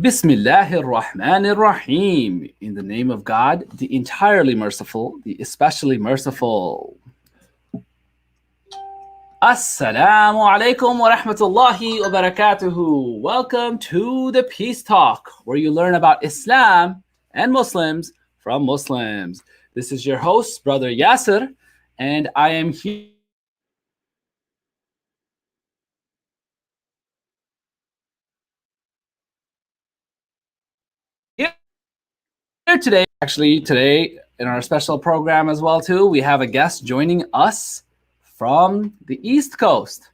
Bismillahir Rahmanir Rahim. In the name of God, the entirely merciful, the especially merciful. Assalamu alaikum wa rahmatullahi wa barakatuhu. Welcome to the Peace Talk, where you learn about Islam and Muslims from Muslims. This is your host, Brother Yasser, and I am here today. Actually, today in our special program as well, too, we have a guest joining us from the East Coast.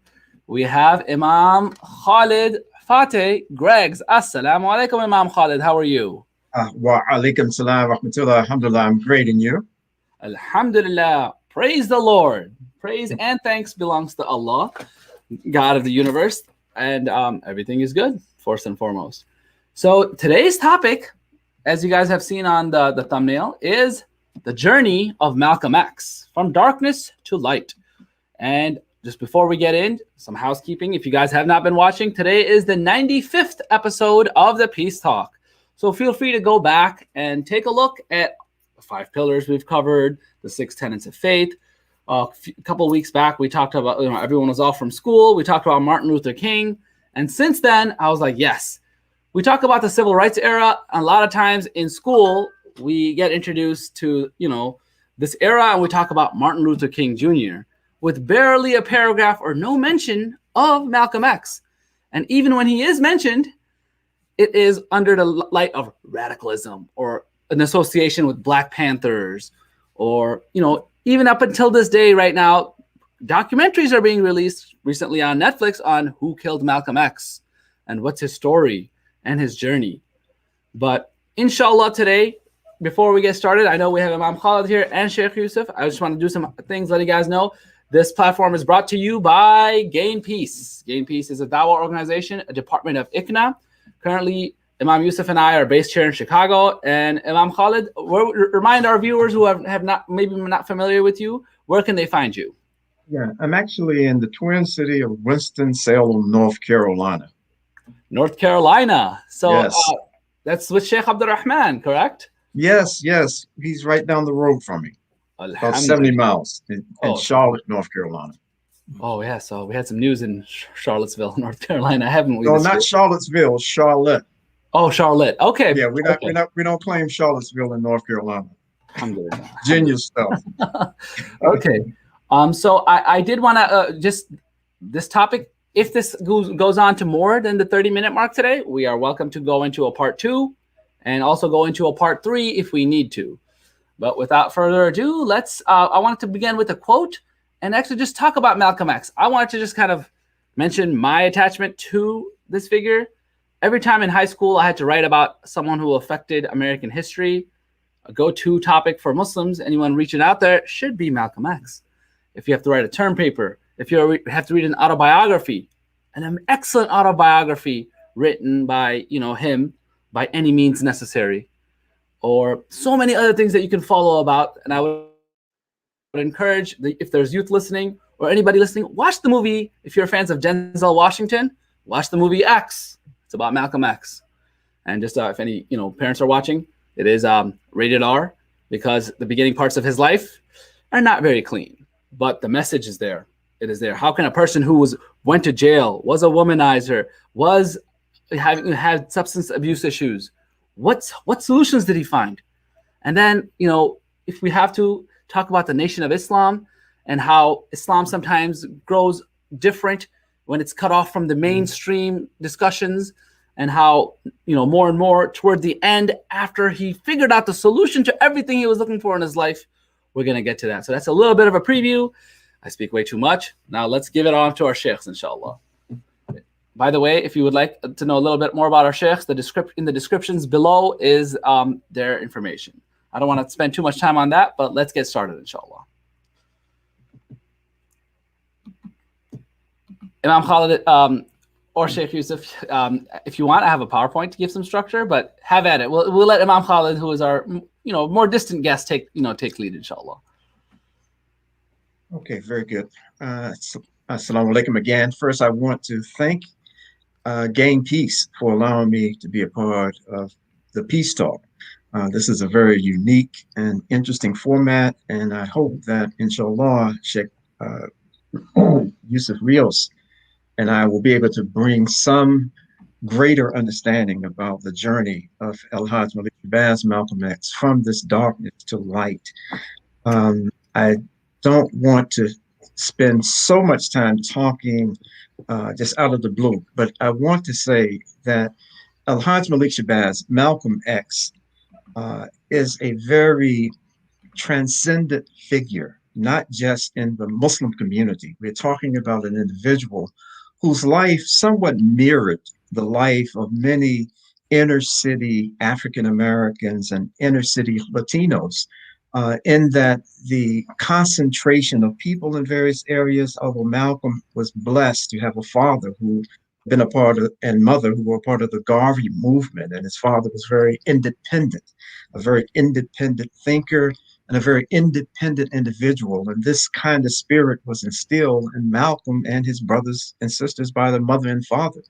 We have Imam Khalid Fateh Griggs. Assalamu alaikum, Imam Khalid. How are you? Wa alaikum salam wa rahmatullah. Alhamdulillah, I'm great, and you? Alhamdulillah. Praise the Lord. Praise and thanks belongs to Allah, God of the universe, and everything is good, first and foremost. So today's topic, as you guys have seen on the thumbnail, is the journey of Malcolm X, from darkness to light. And just before we get in, some housekeeping. If you guys have not been watching, today is the 95th episode of the Peace Talk. So feel free to go back and take a look at the 5 pillars we've covered, the 6 tenets of faith. A couple of weeks back, we talked about, everyone was off from school. We talked about Martin Luther King. And since then, I was like, yes. We talk about the civil rights era. A lot of times in school, we get introduced to, this era, and we talk about Martin Luther King Jr. with barely a paragraph or no mention of Malcolm X. And even when he is mentioned, it is under the light of radicalism or an association with Black Panthers, or, even up until this day right now, documentaries are being released recently on Netflix on who killed Malcolm X and what's his story and his journey. But inshallah today, before we get started, I know we have Imam Khalid here and Sheikh Yusuf. I just want to do some things, letting you guys know. This platform is brought to you by Gain Peace. Gain Peace is a dawah organization, a department of ICNA. Currently, Imam Yusuf and I are based here in Chicago. And Imam Khalid, remind our viewers who have not, maybe not familiar with you, where can they find you? Yeah, I'm actually in the Twin City of Winston-Salem, North Carolina. North Carolina. So yes. That's with Sheikh Abdurrahman, correct? Yes. He's right down the road from me. About 70 miles in Charlotte, North Carolina. Oh, yeah. So we had some news in Charlottesville, North Carolina, haven't we? No, not Charlottesville, Charlotte. Oh, Charlotte. Okay. Yeah, we don't claim Charlottesville in North Carolina. Alhamdulillah. Virginia stuff. Okay. So I did want to just this topic. If this goes on to more than the 30-minute mark today, we are welcome to go into a part 2 and also go into a part 3 if we need to. But without further ado, let's. I wanted to begin with a quote and actually just talk about Malcolm X. I wanted to just kind of mention my attachment to this figure. Every time in high school, I had to write about someone who affected American history. A go-to topic for Muslims, anyone reaching out there, should be Malcolm X. If you have to write a term paper, if you have to read an autobiography, an excellent autobiography written by him by any means necessary, or so many other things that you can follow about. And I would encourage, if there's youth listening or anybody listening, watch the movie. If you're fans of Denzel Washington, watch the movie X. It's about Malcolm X. And just if any parents are watching, it is rated R, because the beginning parts of his life are not very clean, but the message is there. It is there. How can a person who went to jail, was a womanizer, had substance abuse issues, what solutions did he find? And then, if we have to talk about the Nation of Islam and how Islam sometimes grows different when it's cut off from the mainstream discussions, and how, more and more toward the end, after he figured out the solution to everything he was looking for in his life, we're going to get to that. So that's a little bit of a preview. I speak way too much. Now let's give it on to our sheikhs, inshallah. By the way, if you would like to know a little bit more about our sheikhs, in the descriptions below is their information. I don't want to spend too much time on that, but let's get started, inshallah. Imam Khalid or Sheikh Yusuf, if you want, I have a PowerPoint to give some structure, but have at it. We'll let Imam Khalid, who is our more distant guest, take lead, inshallah. Okay, very good. Assalamu alaikum again. First, I want to thank Gain Peace for allowing me to be a part of the Peace Talk. This is a very unique and interesting format, and I hope that, inshallah, Sheikh Yusuf Rios and I will be able to bring some greater understanding about the journey of El-Hajj Malik Shabazz, Malcolm X, from this darkness to light. I don't want to spend so much time talking just out of the blue, but I want to say that El-Hajj Malik Shabazz, Malcolm X, is a very transcendent figure, not just in the Muslim community. We're talking about an individual whose life somewhat mirrored the life of many inner city African Americans and inner city Latinos, in that the concentration of people in various areas, although Malcolm was blessed to have a father who been a part of, and mother who were part of the Garvey movement, and his father was very independent, a very independent thinker and a very independent individual. And this kind of spirit was instilled in Malcolm and his brothers and sisters by their mother and father.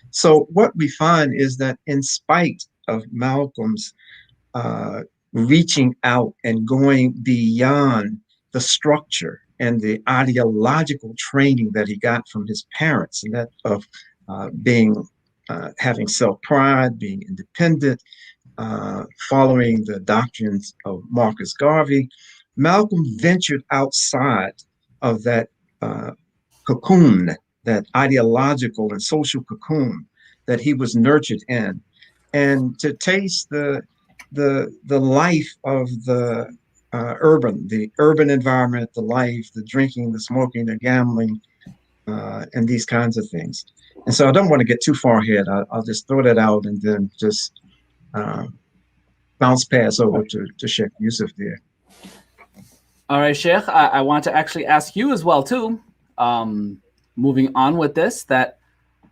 So what we find is that in spite of Malcolm's reaching out and going beyond the structure and the ideological training that he got from his parents, and that of having self-pride, being independent, following the doctrines of Marcus Garvey, Malcolm ventured outside of that cocoon, that ideological and social cocoon that he was nurtured in, and to taste the life of the urban environment, the life, the drinking, the smoking, the gambling, and these kinds of things. And so I don't want to get too far ahead. I'll just throw that out and then just pass over to Sheikh Yusuf there. All right, Sheikh, I want to actually ask you as well, too, moving on with this, that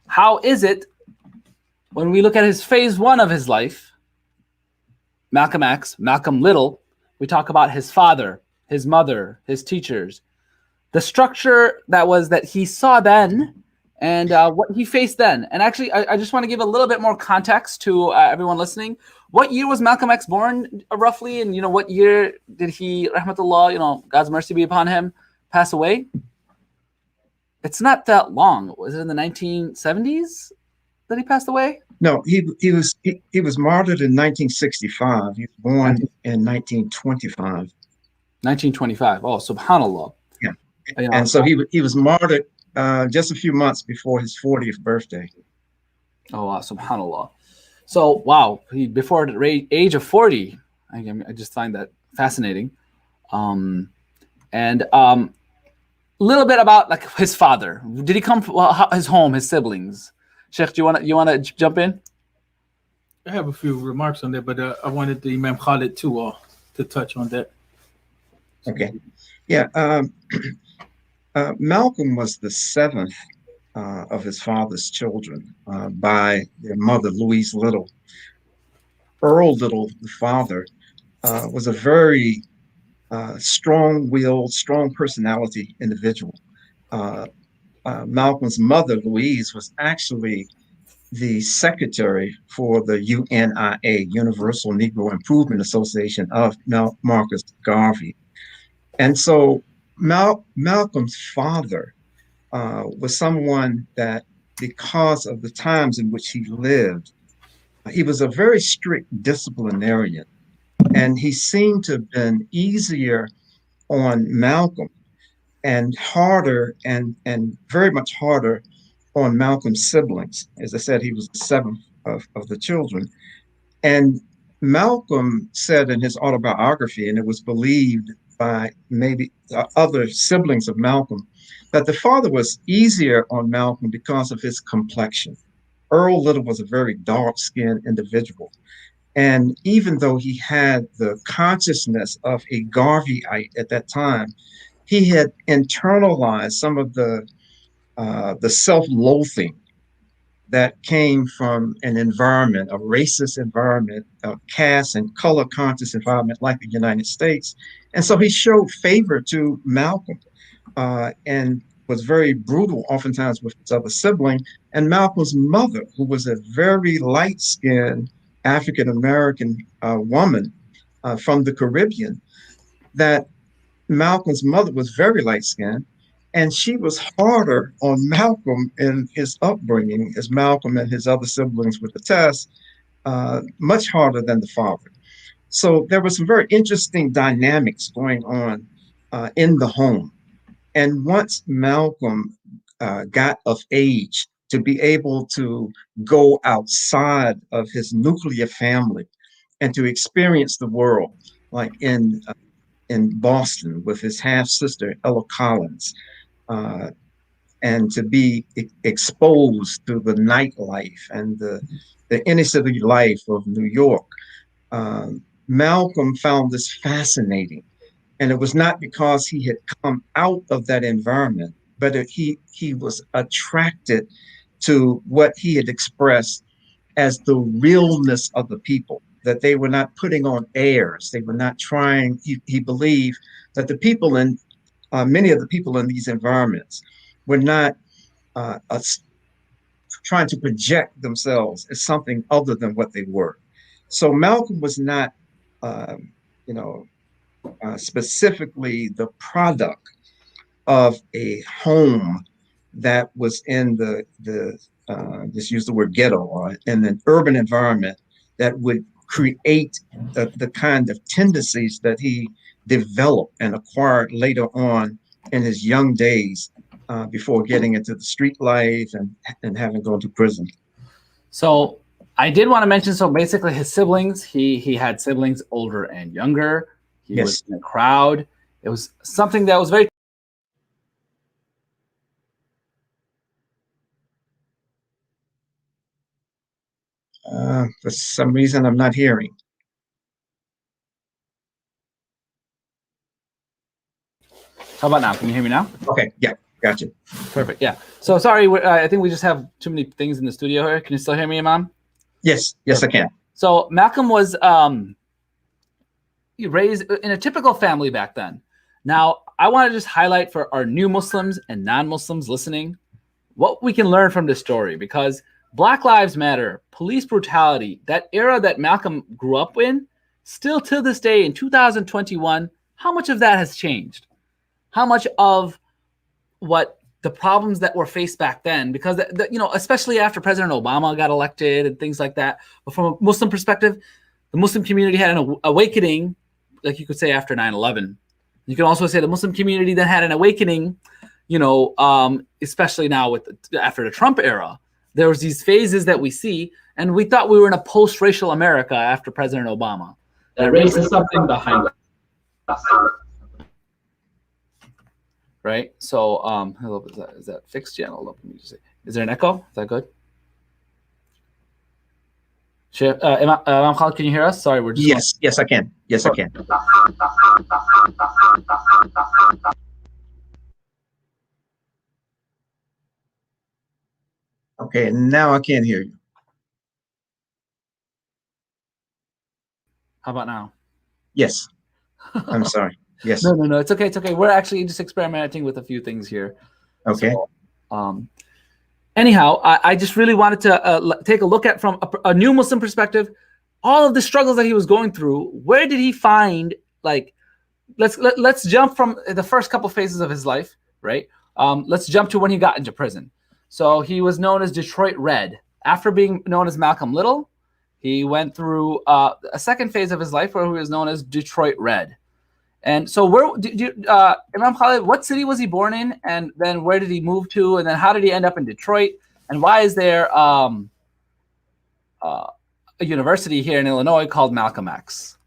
how is it when we look at his phase one of his life, Malcolm X, Malcolm Little, we talk about his father, his mother, his teachers, the structure that he saw then, and what he faced then. And actually, I just want to give a little bit more context to everyone listening. What year was Malcolm X born, roughly? And, what year did he, rahmatullah, God's mercy be upon him, pass away? It's not that long. Was it in the 1970s that he passed away? No, he was martyred in 1965. He was born in 1925. 1925. Oh, subhanallah. Yeah. And so he was martyred just a few months before his 40th birthday. Oh, wow, subhanallah. So, wow, before the age of 40, I just find that fascinating. And a little bit about his father. Did he come from his home, his siblings? Sheikh, do you want to jump in? I have a few remarks on that, but I wanted the Imam Khalid to touch on that. Okay. Yeah. Malcolm was the seventh of his father's children by their mother, Louise Little. Earl Little, the father, was a very strong-willed, strong personality individual. Malcolm's mother, Louise, was actually the secretary for the UNIA, Universal Negro Improvement Association of Marcus Garvey. And so Malcolm's father was someone that, because of the times in which he lived, he was a very strict disciplinarian. And he seemed to have been easier on Malcolm and harder and very much harder on Malcolm's siblings. As I said, he was the seventh of the children. And Malcolm said in his autobiography, and it was believed by maybe other siblings of Malcolm, that the father was easier on Malcolm because of his complexion. Earl Little was a very dark-skinned individual. And even though he had the consciousness of a Garveyite at that time, he had internalized some of the self-loathing that came from an environment, a racist environment, a caste and color conscious environment like the United States. And so he showed favor to Malcolm and was very brutal, oftentimes with his other sibling, and Malcolm's mother, who was a very light-skinned African American woman from the Caribbean, that Malcolm's mother was very light-skinned, and she was harder on Malcolm in his upbringing, as Malcolm and his other siblings would attest, much harder than the father. So there were some very interesting dynamics going on in the home. And once Malcolm got of age to be able to go outside of his nuclear family and to experience the world, like in Boston with his half sister Ella Collins, and to be exposed to the nightlife and the inner city life of New York, Malcolm found this fascinating. And it was not because he had come out of that environment, but he was attracted to what he had expressed as the realness of the people, that they were not putting on airs. They were not trying. He believed that the people in many of the people in these environments were not trying to project themselves as something other than what they were. So Malcolm was not, specifically the product of a home that was in the just use the word ghetto, or in an urban environment that would create the kind of tendencies that he developed and acquired later on in his young days, before getting into the street life and having gone to prison. So I did want to mention, so basically his siblings, he had siblings older and younger. He Yes. was in a crowd. It was something that was very For some reason, I'm not hearing. How about now? Can you hear me now? Okay, yeah, gotcha. Perfect. Yeah. So sorry, I think we just have too many things in the studio here. Can you still hear me, Imam? Yes, I can. So Malcolm was raised in a typical family back then. Now, I want to just highlight for our new Muslims and non-Muslims listening what we can learn from this story, because Black Lives Matter, police brutality, that era that Malcolm grew up in, still to this day in 2021, how much of that has changed? How much of what the problems that were faced back then, because especially after President Obama got elected and things like that, but from a Muslim perspective, the Muslim community had an awakening, like you could say after 9/11. You can also say the Muslim community then had an awakening, especially now after the Trump era. There was these phases that we see, and we thought we were in a post-racial America after President Obama. That race is something behind us. Right? So, hello, is that fixed? Yeah, hold up. Let me just say, is there an echo? Is that good? Imam Khalid, can you hear us? Sorry, we're just Yes, I can. Yes, I can. Okay, now I can't hear you. How about now? Yes, I'm sorry. Yes. No, it's okay. It's okay. We're actually just experimenting with a few things here. Okay. So, anyhow, I just really wanted to take a look at from a new Muslim perspective, all of the struggles that he was going through. Where did he find, like, let's jump from the first couple phases of his life, right? Let's jump to when he got into prison. So he was known as Detroit Red. After being known as Malcolm Little, he went through a second phase of his life where he was known as Detroit Red. And so where did Imam Khalid, what city was he born in? And then where did he move to? And then how did he end up in Detroit? And why is there a university here in Illinois called Malcolm X?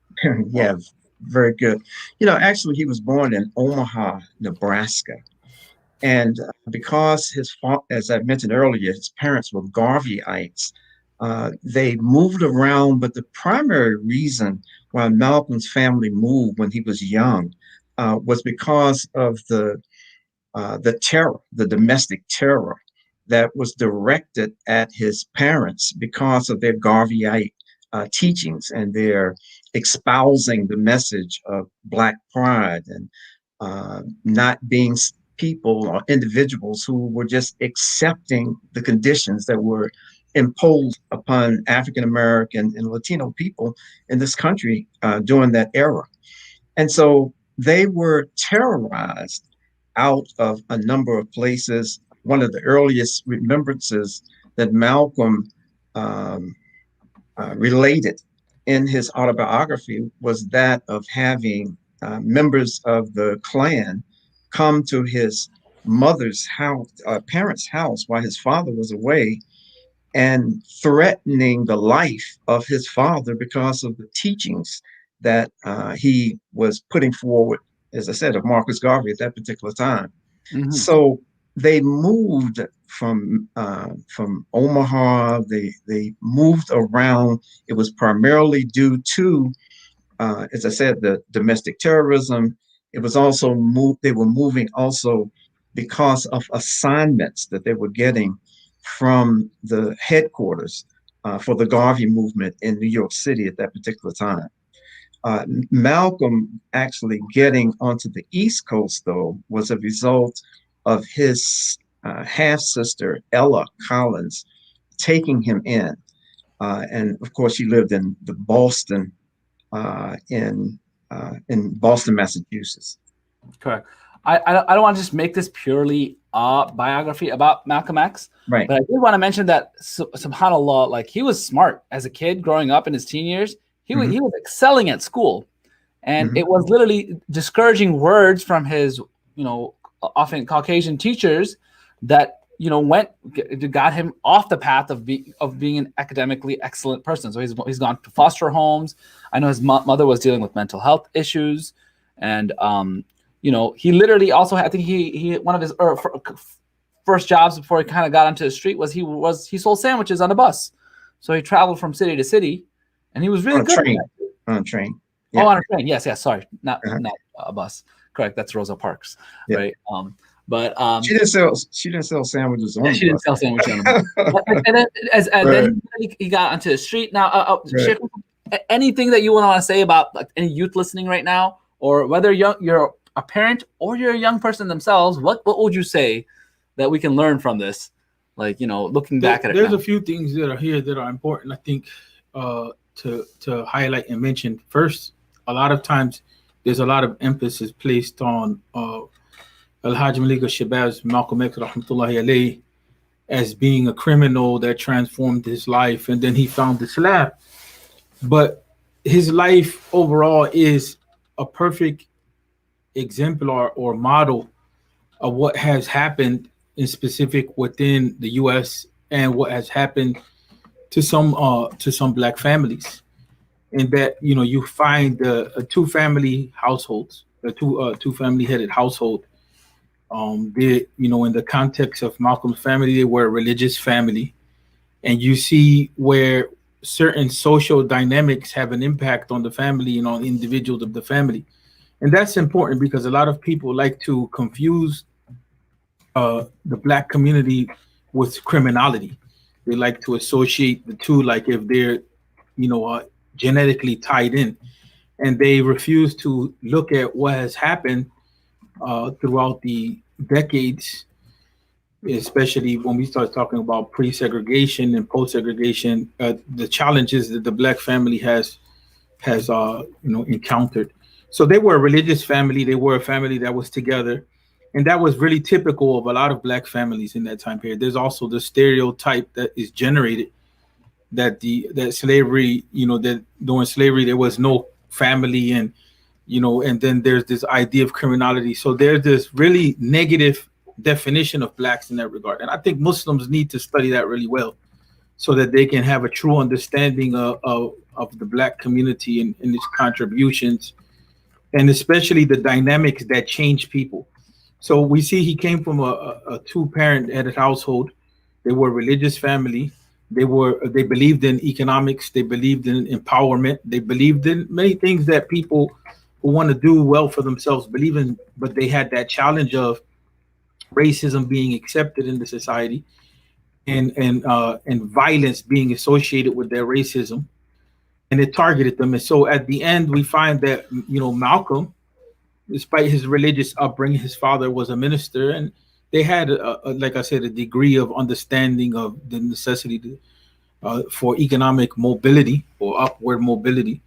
Yeah, very good. Actually, he was born in Omaha, Nebraska. And because as I mentioned earlier, his parents were Garveyites, they moved around, but the primary reason why Malcolm's family moved when he was young was because of the terror, the domestic terror that was directed at his parents because of their Garveyite teachings and their espousing the message of Black pride and not being people or individuals who were just accepting the conditions that were imposed upon African American and Latino people in this country during that era. And so they were terrorized out of a number of places. One of the earliest remembrances that Malcolm related in his autobiography was that of having members of the Klan come to his mother's house, parents' house, while his father was away, and threatening the life of his father because of the teachings that he was putting forward, as I said, of Marcus Garvey at that particular time. Mm-hmm. So they moved from Omaha. They moved around. It was primarily due to, as I said, the domestic terrorism. It was also they were moving also because of assignments that they were getting from the headquarters for the Garvey movement in New York City at that particular time. Malcolm actually getting onto the East Coast, though, was a result of his half-sister, Ella Collins, taking him in. And of course, she lived in the Boston, in Boston, Massachusetts. Correct. I don't want to just make this purely a biography about Malcolm X, right? But I did want to mention that, subhanAllah, like, he was smart as a kid growing up in his teen years. He was excelling at school, and it was literally discouraging words from his, often Caucasian teachers that got him off the path of being an academically excellent person. So he's gone to foster homes. I know his mother was dealing with mental health issues, and he literally also had, I think he one of his first jobs before he kind of got onto the street was he sold sandwiches on a bus. So he traveled from city to city, and he was really good. On a train. Yeah. Oh, on a train. Yes. Sorry, not a bus. Correct. That's Rosa Parks, right? But she didn't sell sandwiches. She didn't sell sandwiches on a bus. And then, then he got onto the street. Now, anything that you want to say about, like, any youth listening right now, or whether you're a parent or you're a young person themselves, what would you say that we can learn from this? Like, looking back at it. There's a few things that are here that are important, I think, to highlight and mention. First, a lot of times there's a lot of emphasis placed on Al-Hajj Malik al-Shabazz, Malcolm X, rahmatullahi alayhi, as being a criminal that transformed his life, and then he found Islam. But his life overall is a perfect exemplar or model of what has happened in specific within the U.S. and what has happened to some Black families. In that, you find a two-family households, a two-family headed household. In the context of Malcolm's family, they were a religious family, and you see where certain social dynamics have an impact on the family and on individuals of the family. And that's important because a lot of people like to confuse the Black community with criminality. They like to associate the two, like if they're, genetically tied in, and they refuse to look at what has happened throughout the decades, especially when we start talking about pre-segregation and post-segregation, the challenges that the Black family has encountered. So they were a religious family. They were a family that was together, and that was really typical of a lot of Black families in that time period. There's also the stereotype that is generated that slavery, that during slavery there was no family, and and then there's this idea of criminality. So there's this really negative definition of Blacks in that regard. And I think Muslims need to study that really well so that they can have a true understanding of the Black community and its contributions, and especially the dynamics that change people. So we see he came from a two-parent headed household. They were a religious family. They believed in economics. They believed in empowerment. They believed in many things that people who want to do well for themselves believe in, but they had that challenge of racism being accepted in the society, and violence being associated with their racism, and it targeted them. And so at the end, we find that Malcolm despite his religious upbringing, his father was a minister, and they had, like I said, a degree of understanding of the necessity for economic mobility or upward mobility.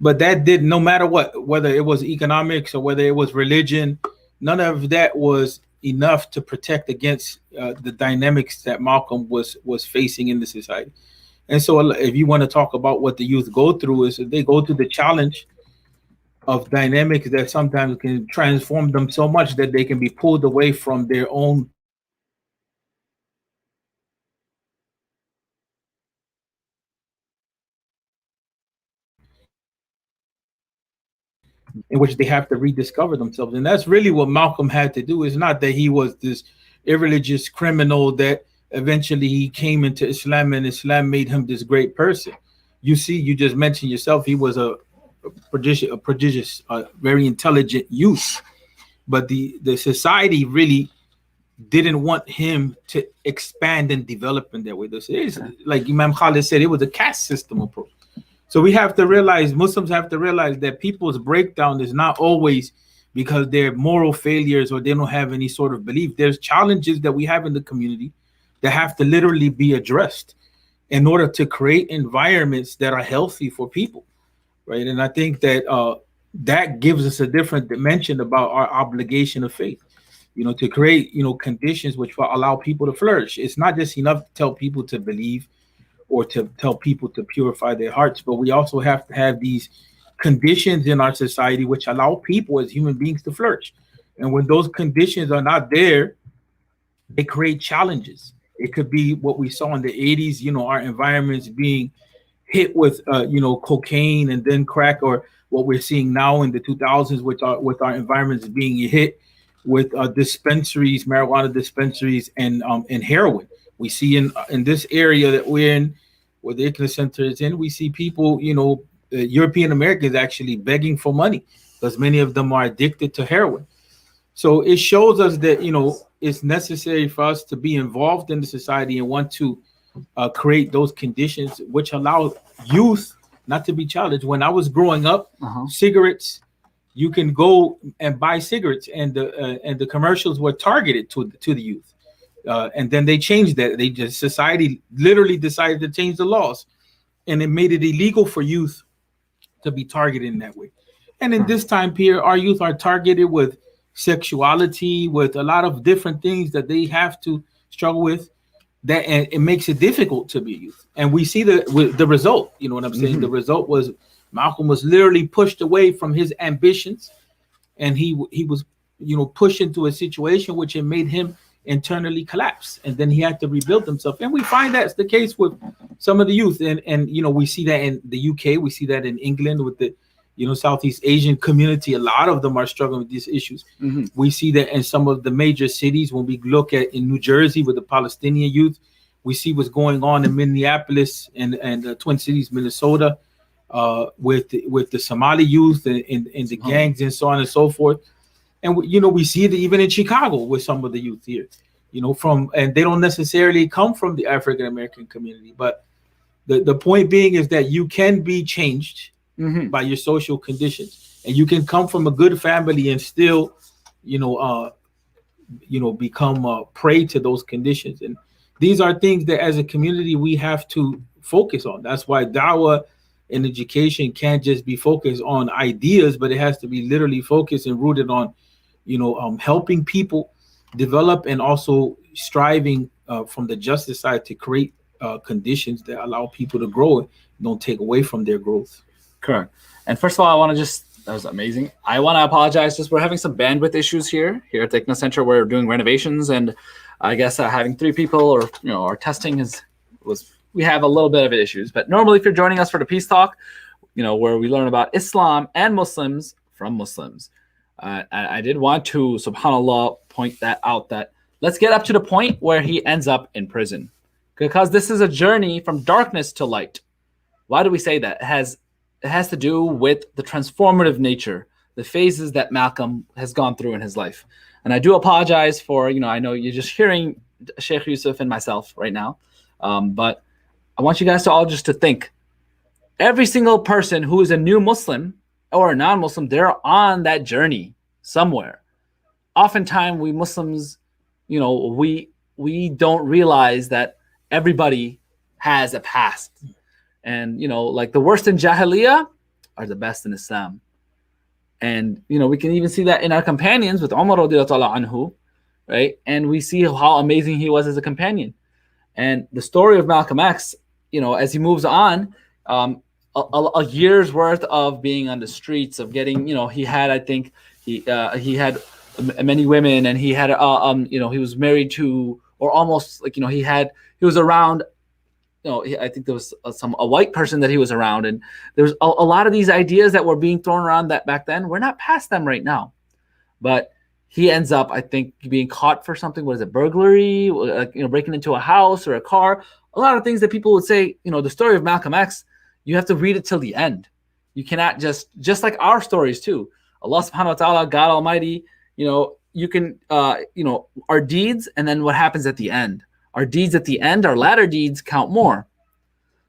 But that did, no matter what, whether it was economics or whether it was religion, none of that was enough to protect against the dynamics that Malcolm was facing in the society. And so, if you want to talk about what the youth go through, is they go through the challenge of dynamics that sometimes can transform them so much that they can be pulled away from their own in which they have to rediscover themselves. And that's really what Malcolm had to do. It's not that he was this irreligious criminal that eventually he came into Islam and Islam made him this great person. You see, you just mentioned yourself, he was a prodigious, very intelligent youth. But the society really didn't want him to expand and develop in that way. This is, like Imam Khalid said, it was a caste system approach. So we have to realize, Muslims have to realize that people's breakdown is not always because they're moral failures or they don't have any sort of belief. There's challenges that we have in the community that have to literally be addressed in order to create environments that are healthy for people, right? And I think that that gives us a different dimension about our obligation of faith, to create, conditions which will allow people to flourish. It's not just enough to tell people to believe or to tell people to purify their hearts, but we also have to have these conditions in our society which allow people as human beings to flourish. And when those conditions are not there, they create challenges. It could be what we saw in the 80s, our environments being hit with, cocaine and then crack, or what we're seeing now in the 2000s with our environments being hit with dispensaries, marijuana dispensaries, and heroin. We see in this area that we're in, where the Ikhlas Center is in, we see people, European Americans actually begging for money because many of them are addicted to heroin. So it shows us that, it's necessary for us to be involved in the society and want to create those conditions which allow youth not to be challenged. When I was growing up, cigarettes, you can go and buy cigarettes, and the commercials were targeted to the youth. And then they changed that. Society literally decided to change the laws, and it made it illegal for youth to be targeted in that way. And in this time period, our youth are targeted with sexuality, with a lot of different things that they have to struggle with. That, and it makes it difficult to be a youth. And we see the result. You know what I'm saying? The result was Malcolm was literally pushed away from his ambitions, and he was pushed into a situation which it made him internally collapse, and then he had to rebuild himself. And we find that's the case with some of the youth, and we see that in the UK, we see that in England with the Southeast Asian community. A lot of them are struggling with these issues. We see that in some of the major cities. When we look at in New Jersey with the Palestinian youth, we see what's going on in Minneapolis and the Twin Cities, Minnesota, with the Somali youth and the gangs and so on and so forth. And we see it even in Chicago with some of the youth here, and they don't necessarily come from the African American community. But the point being is that you can be changed by your social conditions, and you can come from a good family and still, become prey to those conditions. And these are things that as a community we have to focus on. That's why dawah and education can't just be focused on ideas, but it has to be literally focused and rooted on helping people develop, and also striving from the justice side to create conditions that allow people to grow and don't take away from their growth. Correct. And first of all, I want to that was amazing. I want to apologize. Just we're having some bandwidth issues here at the Ikhlas Center. We're doing renovations, and I guess having 3 people or our testing we have a little bit of issues. But normally, if you're joining us for the Peace Talk, where we learn about Islam and Muslims from Muslims. I did want to, subhanAllah, point that out, that let's get up to the point where he ends up in prison, because this is a journey from darkness to light. Why do we say that? It has to do with the transformative nature, the phases that Malcolm has gone through in his life. And I do apologize for, I know you're just hearing Sheikh Yusuf and myself right now, but I want you guys to all just to think, every single person who is a new Muslim or a non-Muslim, they're on that journey somewhere. Oftentimes, we Muslims, we don't realize that everybody has a past, and like the worst in Jahiliyyah are the best in Islam. And we can even see that in our companions with Umar radiallahu anhu, right? And we see how amazing he was as a companion. And the story of Malcolm X, as he moves on, a year's worth of being on the streets, of getting, he had, I think, he had many women, and he had, he was married to, or almost like, he was around, I think there was a white person that he was around, and there was a lot of these ideas that were being thrown around that back then. We're not past them right now, but he ends up, I think, being caught for something. What is it? Burglary, breaking into a house or a car. A lot of things that people would say, the story of Malcolm X, you have to read it till the end. You cannot just like our stories too. Allah subhanahu wa ta'ala, God Almighty, you can, our deeds and then what happens at the end. Our deeds at the end, our latter deeds count more.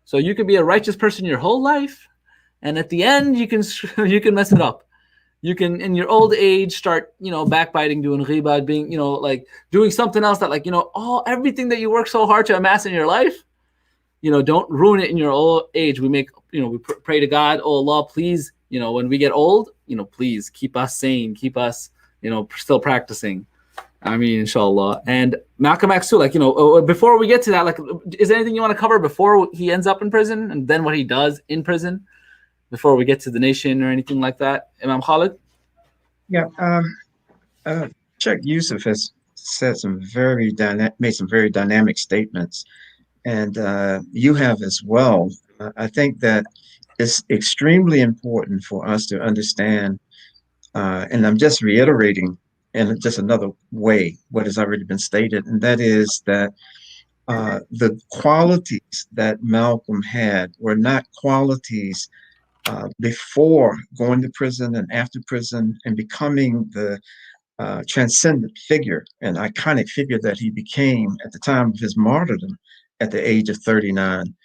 So you can be a righteous person your whole life, and at the end you can mess it up. You can, in your old age, start, backbiting, doing ghibah, being, like doing something else that, like, everything that you work so hard to amass in your life, don't ruin it in your old age. We pray to God, oh Allah, please, when we get old, please keep us sane, keep us, still practicing. I mean, inshallah. And Malcolm X too, like, before we get to that, like, is there anything you want to cover before he ends up in prison, and then what he does in prison, before we get to the nation or anything like that? Imam Khalid? Yeah. Sheikh Yusuf has said made some very dynamic statements, and you have as well. I think that it's extremely important for us to understand, and I'm just reiterating in just another way what has already been stated, and that is that the qualities that Malcolm had were not qualities before going to prison and after prison and becoming the transcendent figure and iconic figure that he became at the time of his martyrdom at the age of 39.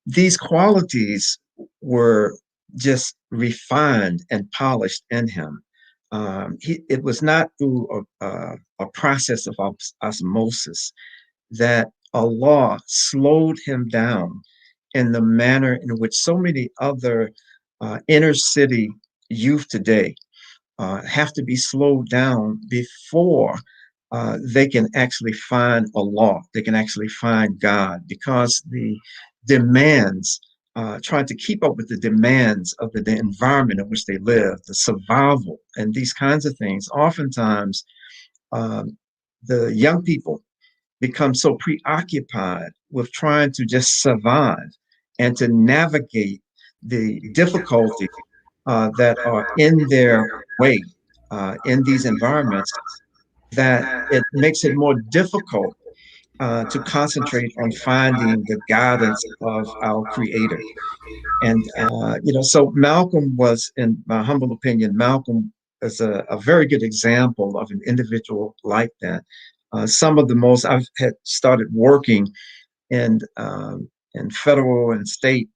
These qualities were just refined and polished in him. It was not through a process of osmosis that Allah slowed him down in the manner in which so many other inner city youth today have to be slowed down before they can actually find Allah, they can actually find God, because the demands, trying to keep up with the demands of the environment in which they live, the survival, and these kinds of things. Oftentimes, the young people become so preoccupied with trying to just survive and to navigate the difficulties that are in their way in these environments, that it makes it more difficult to concentrate on finding the guidance of our Creator. And, so Malcolm was, in my humble opinion, Malcolm is a very good example of an individual like that. Some of the most, I've had started working in federal and state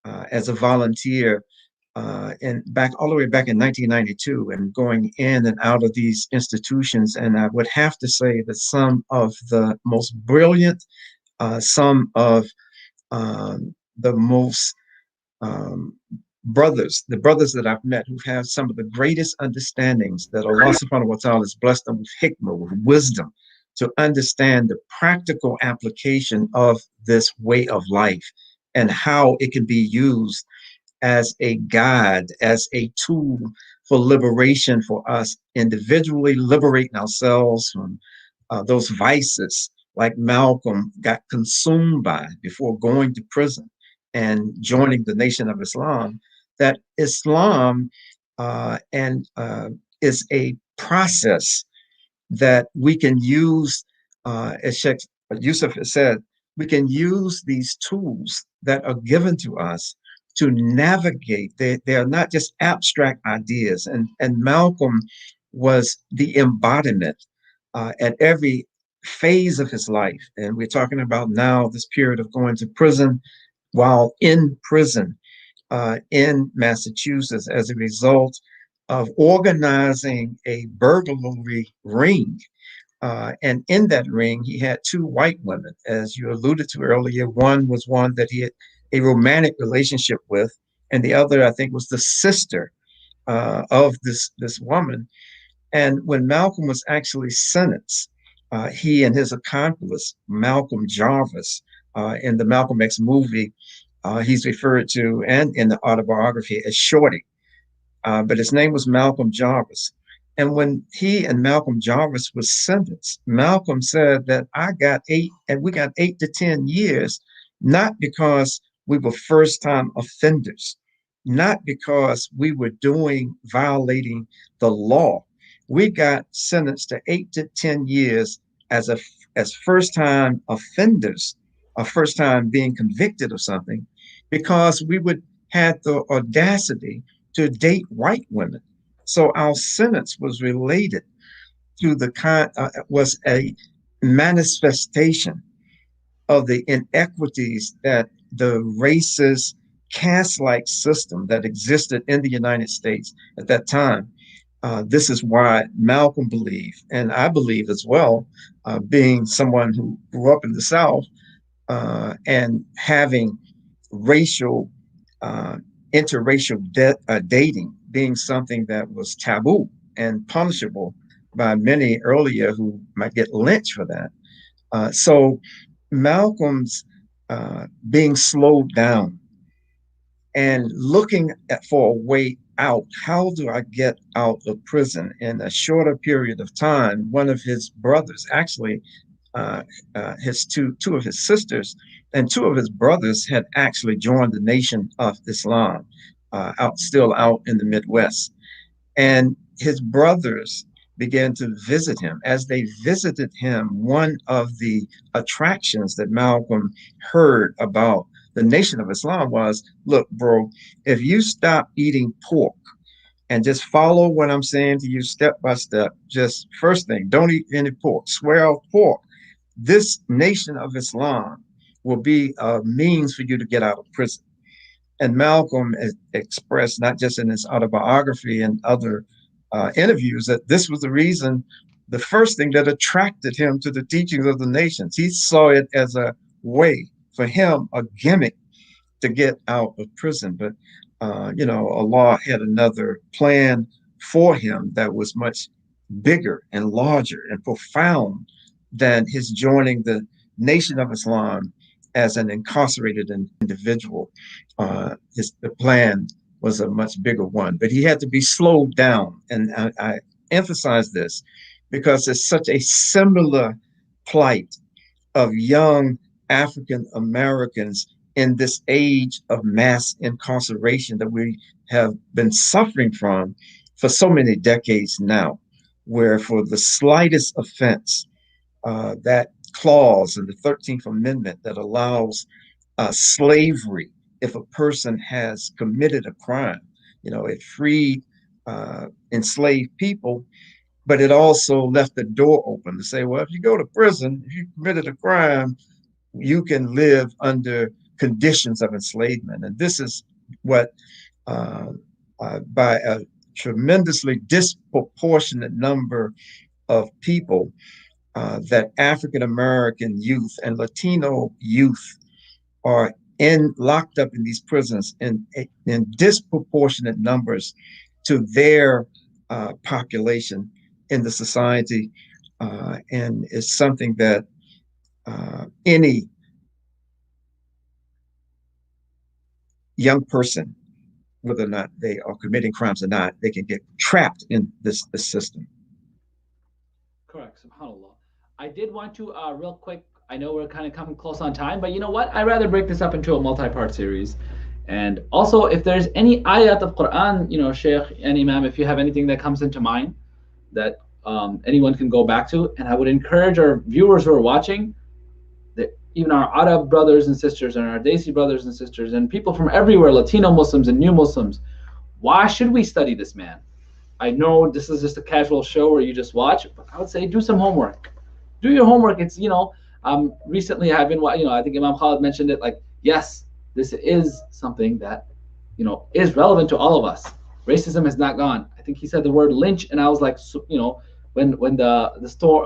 as a volunteer and all the way back in 1992, and going in and out of these institutions. And I would have to say that some of the most brilliant, some of the most the brothers that I've met who have some of the greatest understandings, that Allah subhanahu wa ta'ala has blessed them with hikmah, with wisdom, to understand the practical application of this way of life and how it can be used as a guide, as a tool for liberation for us individually, liberating ourselves from those vices like Malcolm got consumed by before going to prison and joining the Nation of Islam. That Islam is a process that we can use, as Sheikh Yusuf has said, we can use these tools that are given to us to navigate. They are not just abstract ideas. And Malcolm was the embodiment at every phase of his life. And we're talking about now this period of going to prison, while in prison in Massachusetts as a result of organizing a burglary ring. And in that ring, he had two white women, as you alluded to earlier. One was one that he had a romantic relationship with, and the other, I think, was the sister of this woman. And when Malcolm was actually sentenced, he and his accomplice, Malcolm Jarvis, in the Malcolm X movie, he's referred to, and in the autobiography, as Shorty. But his name was Malcolm Jarvis. And when he and Malcolm Jarvis was sentenced, Malcolm said that I got 8, and we got 8 to 10 years, not because we were first time offenders, not because we were violating the law. We got sentenced to 8 to 10 years as first time offenders, or first time being convicted of something, because we would had the audacity to date white women. So our sentence was related to was a manifestation of the inequities that the racist caste-like system that existed in the United States at that time. This is why Malcolm believed, and I believe as well, being someone who grew up in the South and having racial uh, interracial dating being something that was taboo and punishable by many earlier who might get lynched for that. So Malcolm's being slowed down and looking for a way out. How do I get out of prison in a shorter period of time? One of his brothers, actually, his two of his sisters and two of his brothers had actually joined the Nation of Islam, still out in the Midwest. And his brothers began to visit him. As they visited him, one of the attractions that Malcolm heard about the Nation of Islam was, look, bro, if you stop eating pork and just follow what I'm saying to you step by step, just first thing, don't eat any pork, swear off pork. This Nation of Islam will be a means for you to get out of prison. And Malcolm expressed, not just in his autobiography and other interviews, that this was the reason, the first thing that attracted him to the teachings of the nations. He saw it as a way for him, a gimmick to get out of prison. But, Allah had another plan for him that was much bigger and larger and profound than his joining the Nation of Islam as an incarcerated individual. The plan was a much bigger one, but he had to be slowed down. And I emphasize this because it's such a similar plight of young African Americans in this age of mass incarceration that we have been suffering from for so many decades now, where for the slightest offense, that clause in the 13th Amendment that allows slavery if a person has committed a crime. It freed enslaved people, but it also left the door open to say, well, if you go to prison, if you committed a crime, you can live under conditions of enslavement. And this is what, by a tremendously disproportionate number of people, that African American youth and Latino youth are locked up in these prisons in disproportionate numbers to their population in the society, and it's something that any young person, whether or not they are committing crimes or not, they can get trapped in this system. Correct. SubhanAllah. I did want to real quick. I know we're kind of coming close on time, but you know what? I'd rather break this up into a multi-part series. And also, if there's any ayat of Qur'an, Sheikh and Imam, if you have anything that comes into mind that anyone can go back to, and I would encourage our viewers who are watching, that even our Arab brothers and sisters and our Desi brothers and sisters and people from everywhere, Latino Muslims and new Muslims, why should we study this man? I know this is just a casual show where you just watch, but I would say do some homework. Do your homework. It's, recently I've been, I think Imam Khalid mentioned it, like, yes, this is something that, is relevant to all of us. racism has not gone. I think he said the word lynch, and I was like, so, when the store,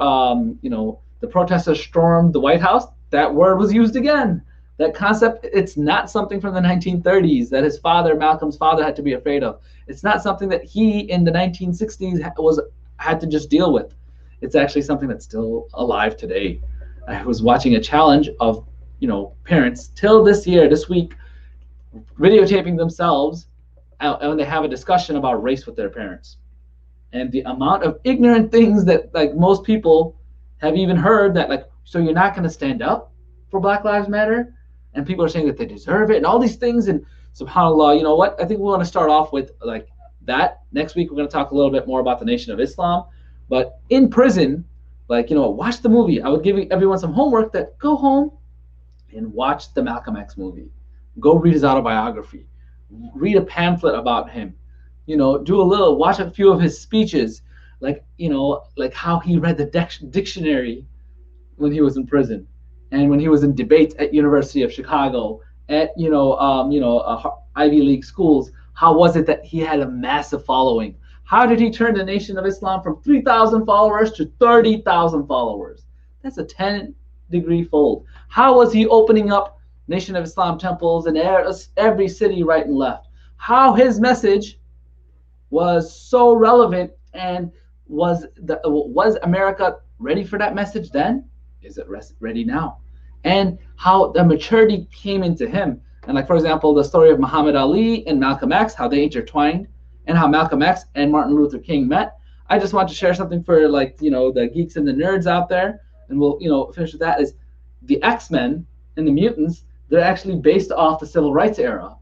the protesters stormed the White House, that word was used again. That concept, it's not something from the 1930s that his father, Malcolm's father, had to be afraid of. It's not something that he in the 1960s had to just deal with. It's actually something that's still alive today. I was watching a challenge of, parents till this week, videotaping themselves when they have a discussion about race with their parents. And the amount of ignorant things that like most people have even heard that like, so you're not going to stand up for Black Lives Matter? And people are saying that they deserve it and all these things. And subhanAllah, you know what? I think we want to start off with like that. Next week, we're going to talk a little bit more about the Nation of Islam. But in prison, like, watch the movie. I would give everyone some homework that go home and watch the Malcolm X movie. Go read his autobiography. Read a pamphlet about him. Watch a few of his speeches, like how he read the dictionary when he was in prison, and when he was in debates at University of Chicago, at Ivy League schools. How was it that he had a massive following? How did he turn the Nation of Islam from 3,000 followers to 30,000 followers? That's a 10-degree fold. How was he opening up Nation of Islam temples in every city right and left? How his message was so relevant, and was America ready for that message then? Is it ready now? And how the maturity came into him. And like, for example, the story of Muhammad Ali and Malcolm X, how they intertwined, and how Malcolm X and Martin Luther King met. I just want to share something for the geeks and the nerds out there, and we'll finish with that. Is the X-Men and the mutants, they're actually based off the civil rights era.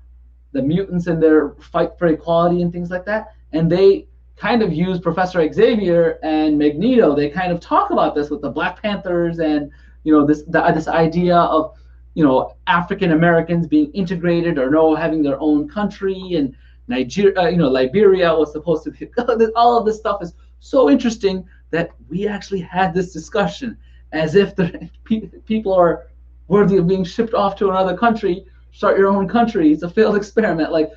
The mutants and their fight for equality and things like that. And they kind of use Professor Xavier and Magneto. They kind of talk about this with the Black Panthers and this idea of African Americans being integrated or having their own country, and Nigeria, Liberia was supposed to be. All of this stuff is so interesting that we actually had this discussion as if the people are worthy of being shipped off to another country. Start your own country. It's a failed experiment. Like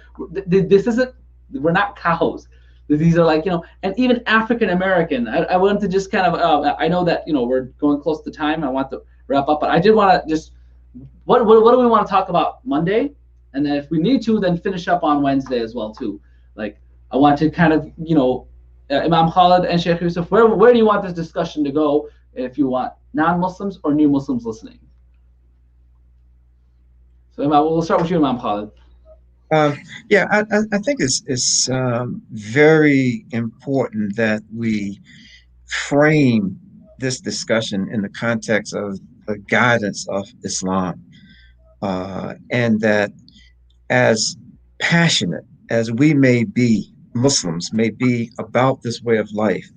this isn't. We're not cows. These are and even African American. I want to just kind of. I know that we're going close to time. I want to wrap up, but I did want to just. What do we want to talk about Monday? And then if we need to, then finish up on Wednesday as well too. Like I want to kind of Imam Khalid and Sheikh Yusuf. Where do you want this discussion to go? If you want non-Muslims or new Muslims listening. So Imam, we'll start with you, Imam Khalid. I think it's very important that we frame this discussion in the context of the guidance of Islam, and that as passionate as we may be, Muslims may be about this way of life,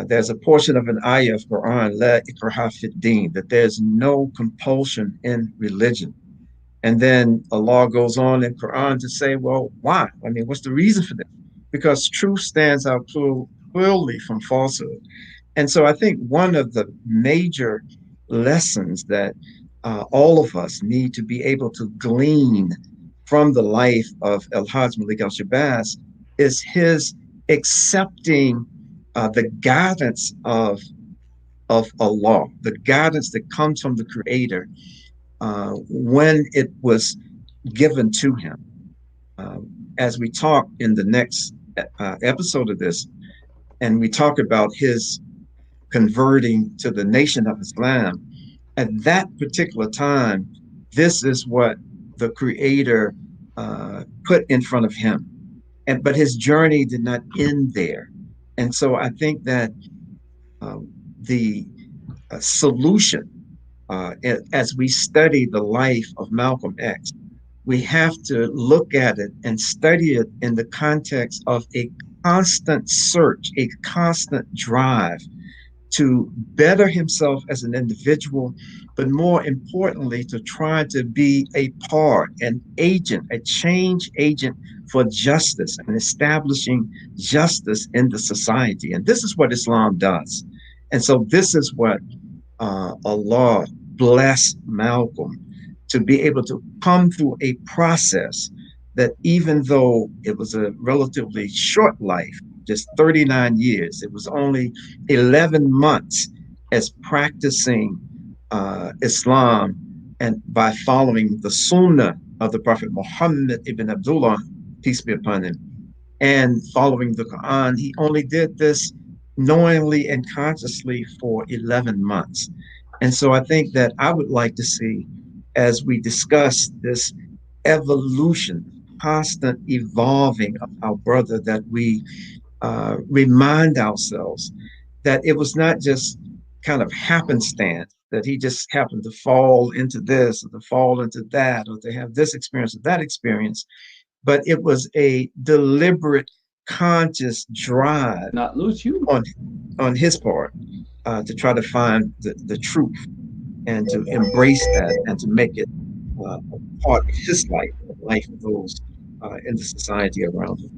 there's a portion of an ayah of Qur'an, La ikraha fid din, that there's no compulsion in religion. And then Allah goes on in Qur'an to say, well, why? I mean, what's the reason for this? Because truth stands out clearly from falsehood. And so I think one of the major lessons that all of us need to be able to glean from the life of Al-Hajj Malik al-Shabazz is his accepting the guidance of Allah, the guidance that comes from the Creator, when it was given to him. As we talk in the next episode of this, and we talk about his converting to the Nation of Islam, at that particular time, this is what the Creator put in front of him. But his journey did not end there. And so I think that the solution, as we study the life of Malcolm X, we have to look at it and study it in the context of a constant search, a constant drive to better himself as an individual, but more importantly, to try to be a part, an agent, a change agent for justice and establishing justice in the society. And this is what Islam does. And so this is what Allah bless Malcolm to be able to come through a process that even though it was a relatively short life, just 39 years, it was only 11 months as practicing Islam and by following the Sunnah of the Prophet Muhammad ibn Abdullah, peace be upon him, and following the Quran. He only did this knowingly and consciously for 11 months. And so I think that I would like to see, as we discuss this evolution, constant evolving of our brother, that we remind ourselves that it was not just kind of happenstance, that he just happened to fall into this or to fall into that or to have this experience or that experience, but it was a deliberate, conscious drive Not lose you. on his part to try to find the truth and to embrace that and to make it a part of his life, the life of those in the society around him.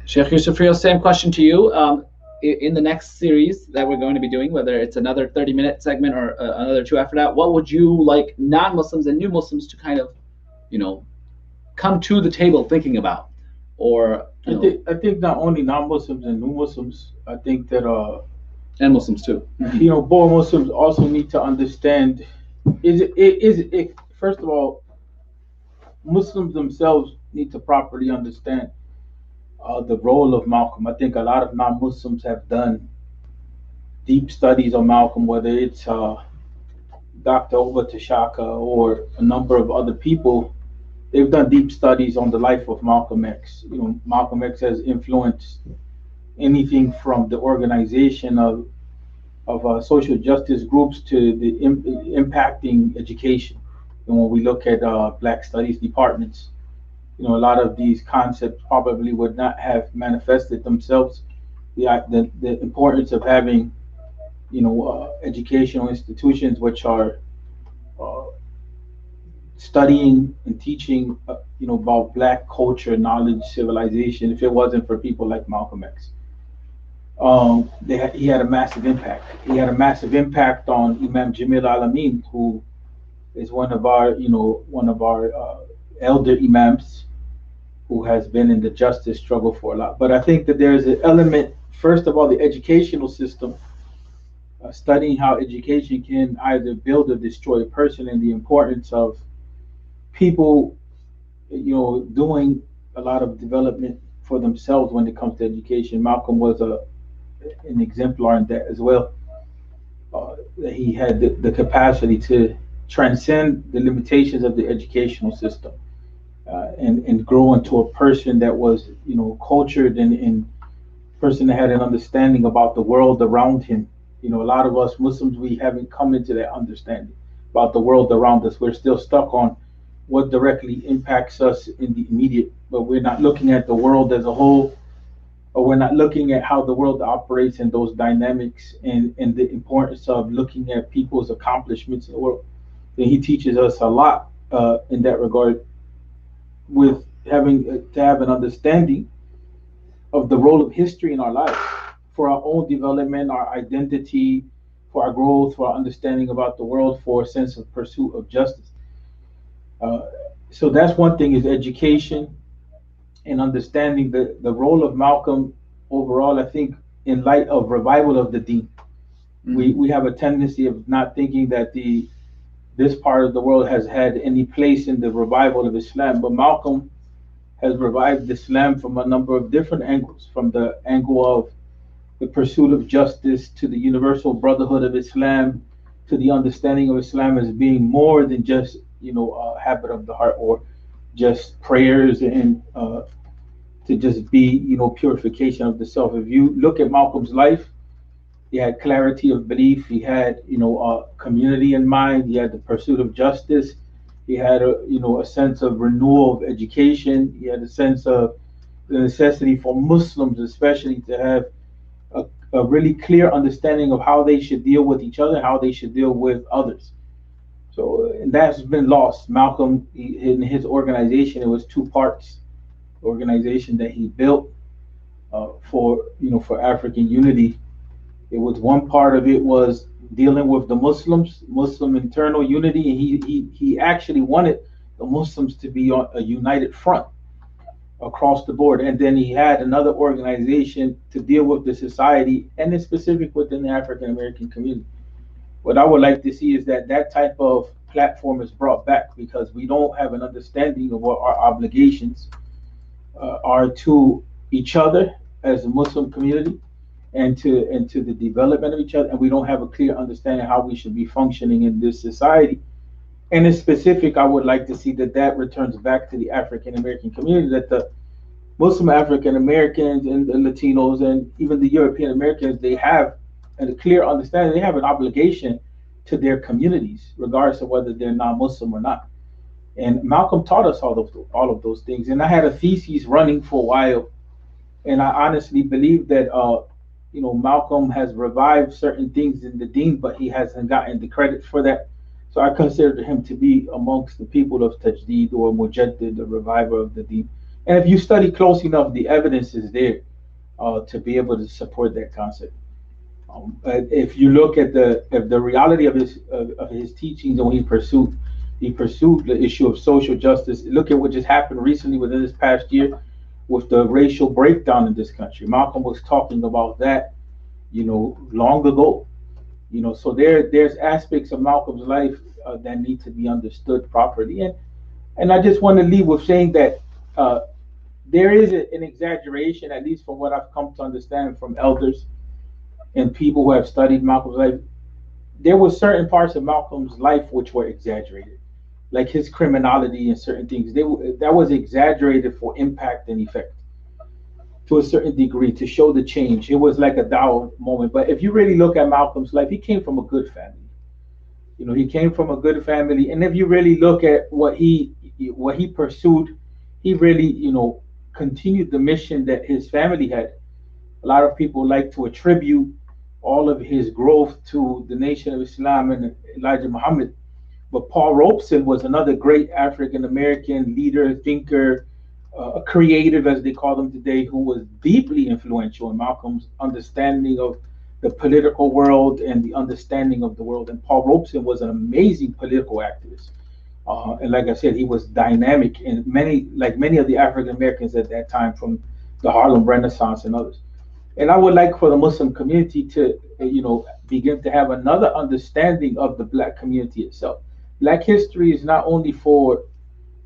Sheikh Yusuf, Rios, same question to you. In the next series that we're going to be doing, whether it's another 30-minute segment or another two after that, what would you like non-Muslims and new Muslims to kind of, come to the table thinking about? Or I think not only non-Muslims and new Muslims, I think that and Muslims too. Both Muslims also need to understand. First of all, Muslims themselves need to properly understand the role of Malcolm. I think a lot of non-Muslims have done deep studies on Malcolm, whether it's Dr. Ova Tashaka or a number of other people. They've done deep studies on the life of Malcolm X. Malcolm X has influenced anything from the organization of social justice groups to the impacting education. And when we look at Black Studies departments, a lot of these concepts probably would not have manifested themselves. The importance of having, educational institutions which are studying and teaching, about Black culture, knowledge, civilization. If it wasn't for people like Malcolm X, he had a massive impact. He had a massive impact on Imam Jamil Alameen, who is one of our elder imams, who has been in the justice struggle for a lot. But I think that there's an element, first of all, the educational system, studying how education can either build or destroy a person, and the importance of people, doing a lot of development for themselves when it comes to education. Malcolm was an exemplar in that as well. He had the capacity to transcend the limitations of the educational system. And grow into a person that was, cultured and person that had an understanding about the world around him. A lot of us Muslims, we haven't come into that understanding about the world around us. We're still stuck on what directly impacts us in the immediate, but we're not looking at the world as a whole, or we're not looking at how the world operates in those dynamics and the importance of looking at people's accomplishments in the world. And he teaches us a lot in that regard, with having to have an understanding of the role of history in our lives for our own development, our identity, for our growth, for our understanding about the world, for a sense of pursuit of justice. So that's one thing, is education and understanding the role of Malcolm overall. I think in light of revival of the deen, we have a tendency of not thinking that this part of the world has had any place in the revival of Islam, but Malcolm has revived Islam from a number of different angles, from the angle of the pursuit of justice to the universal brotherhood of Islam, to the understanding of Islam as being more than just, a habit of the heart or just prayers and to just be, purification of the self. If you look at Malcolm's life, he had clarity of belief. He had, community in mind. He had the pursuit of justice. He had a sense of renewal of education. He had a sense of the necessity for Muslims, especially, to have a really clear understanding of how they should deal with each other and how they should deal with others. So, and that's been lost. Malcolm, in his organization, it was two parts. The organization that he built for African unity. It was, one part of it was dealing with the Muslim internal unity, and he actually wanted the Muslims to be on a united front across the board. And then he had another organization to deal with the society, and in specific within the African American community. What I would like to see is that that type of platform is brought back, because we don't have an understanding of what our obligations are to each other as a Muslim community, and to the development of each other, and we don't have a clear understanding how we should be functioning in this society. And in specific, I would like to see that that returns back to the African American community, that the Muslim African Americans and the Latinos and even the European Americans, they have a clear understanding, they have an obligation to their communities, regardless of whether they're non-Muslim or not. And Malcolm taught us all of those things. And I had a thesis running for a while, and I honestly believe that Malcolm has revived certain things in the deen, but he hasn't gotten the credit for that. So I consider him to be amongst the people of Tajdeed, or Mujaddid, the reviver of the deen. And if you study close enough, the evidence is there to be able to support that concept. If you look at the reality of his teachings, and when he pursued the issue of social justice, look at what just happened recently within this past year with the racial breakdown in this country. Malcolm was talking about that, long ago. So there's aspects of Malcolm's life that need to be understood properly. And I just want to leave with saying that there is an exaggeration, at least from what I've come to understand from elders and people who have studied Malcolm's life. There were certain parts of Malcolm's life which were exaggerated, like his criminality and certain things. That was exaggerated for impact and effect to a certain degree, to show the change. It was like a Dow moment. But if you really look at Malcolm's life, he came from a good family. He came from a good family. And if you really look at what he pursued, he really, continued the mission that his family had. A lot of people like to attribute all of his growth to the Nation of Islam and Elijah Muhammad. But Paul Robeson was another great African American leader, thinker, creative, as they call them today, who was deeply influential in Malcolm's understanding of the political world and the understanding of the world. And Paul Robeson was an amazing political activist. And like I said, he was dynamic in many of the African Americans at that time, from the Harlem Renaissance and others. And I would like for the Muslim community to, begin to have another understanding of the Black community itself. Black history is not only for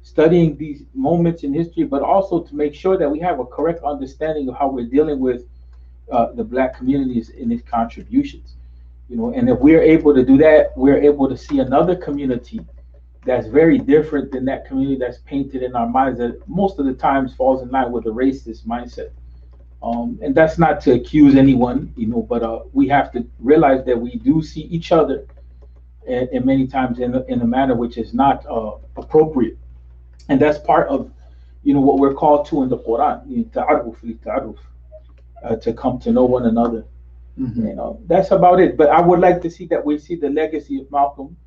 studying these moments in history, but also to make sure that we have a correct understanding of how we're dealing with the Black communities in its contributions. And if we're able to do that, we're able to see another community that's very different than that community that's painted in our minds, that most of the times falls in line with a racist mindset. And that's not to accuse anyone, but we have to realize that we do see each other, and many times in a manner which is not appropriate. And that's part of, what we're called to in the Qur'an, to come to know one another. Mm-hmm. That's about it. But I would like to see that we see the legacy of Malcolm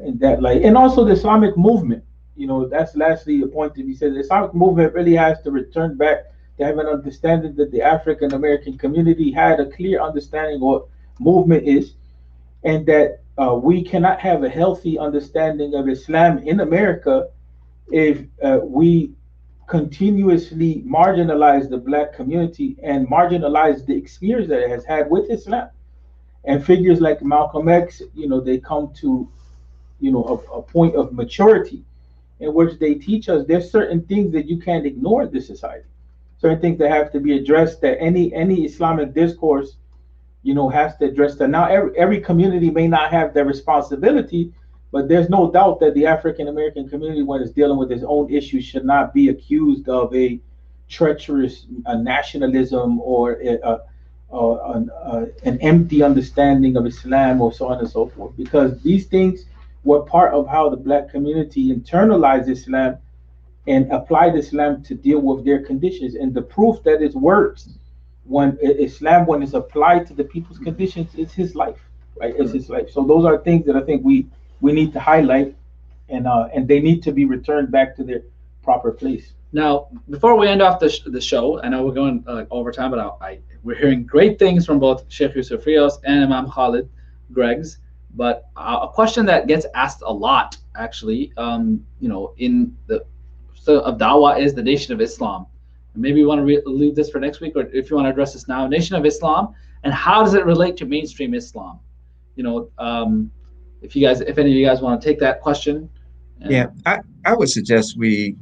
in that light, and also the Islamic movement. That's lastly a point to be said. The Islamic movement really has to return back to have an understanding that the African American community had a clear understanding of what movement is, and that we cannot have a healthy understanding of Islam in America if we continuously marginalize the Black community and marginalize the experience that it has had with Islam. And figures like Malcolm X, they come to, a point of maturity in which they teach us there's certain things that you can't ignore in this society. Certain things that have to be addressed, that any Islamic discourse, has to address that. Now, every community may not have their responsibility, but there's no doubt that the African American community, when it's dealing with its own issues, should not be accused of a treacherous nationalism or an empty understanding of Islam, or so on and so forth, because these things were part of how the Black community internalized Islam and applied Islam to deal with their conditions. And the proof that it works when Islam, when it's applied to the people's conditions, is his life, right? It's his life. So those are things that I think we need to highlight, and they need to be returned back to their proper place. Now, before we end off the show, I know we're going over time, but we're hearing great things from both Sheikh Yusuf Rios and Imam Khalid Griggs. But a question that gets asked a lot, actually, in the of dawah is the Nation of Islam. Maybe you want to leave this for next week, or if you want to address this now, Nation of Islam, and how does it relate to mainstream Islam? If any of you guys want to take that question. Yeah, I would suggest we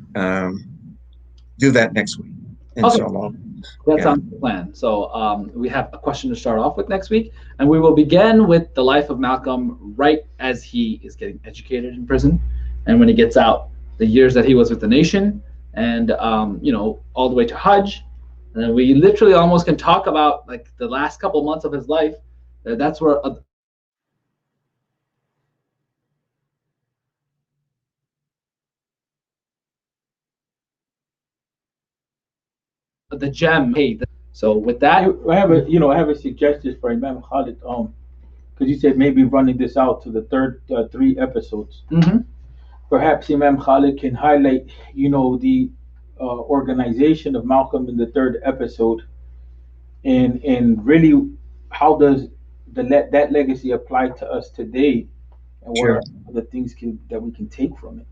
do that next week, inshallah. Okay. That sounds the plan. So we have a question to start off with next week, and we will begin with the life of Malcolm right as he is getting educated in prison, and when he gets out, the years that he was with the nation, and all the way to Hajj. And then we literally almost can talk about like the last couple months of his life. That's where the gem. Hey, so with that, I have a suggestion for Imam Khalid. Because you said maybe running this out to the third 3 episodes. Mm-hmm. Perhaps Imam Khalid can highlight, the organization of Malcolm in the 3rd episode, and really how does that legacy apply to us today, and what Sure. are the things that we can take from it.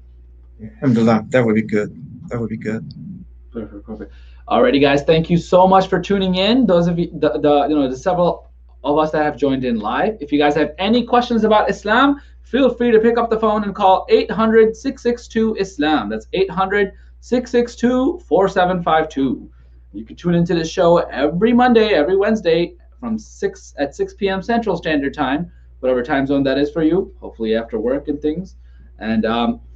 Alhamdulillah, that would be good. That would be good. Perfect. Alrighty, guys, thank you so much for tuning in. Those of you, the several of us that have joined in live. If you guys have any questions about Islam, feel free to pick up the phone and call 800-662-ISLAM. That's 800-662-4752. You can tune into the show every Monday, every Wednesday at 6 p.m. Central Standard Time, whatever time zone that is for you, hopefully after work and things. And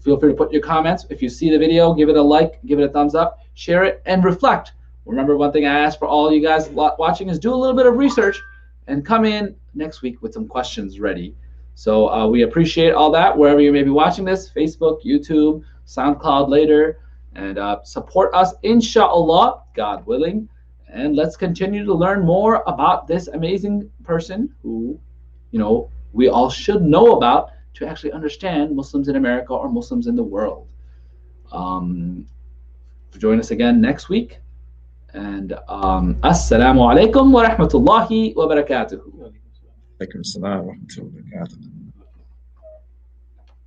feel free to put your comments. If you see the video, give it a like, give it a thumbs up, share it, and reflect. Remember, one thing I ask for all you guys watching is do a little bit of research and come in next week with some questions ready. So we appreciate all that, wherever you may be watching this, Facebook, YouTube, SoundCloud later, and support us, inshallah, God willing. And let's continue to learn more about this amazing person who, we all should know about to actually understand Muslims in America or Muslims in the world. Join us again next week. And assalamu alaikum wa rahmatullahi wa barakatuh. Alaikum salam wa rahmatullahi wa barakatuh.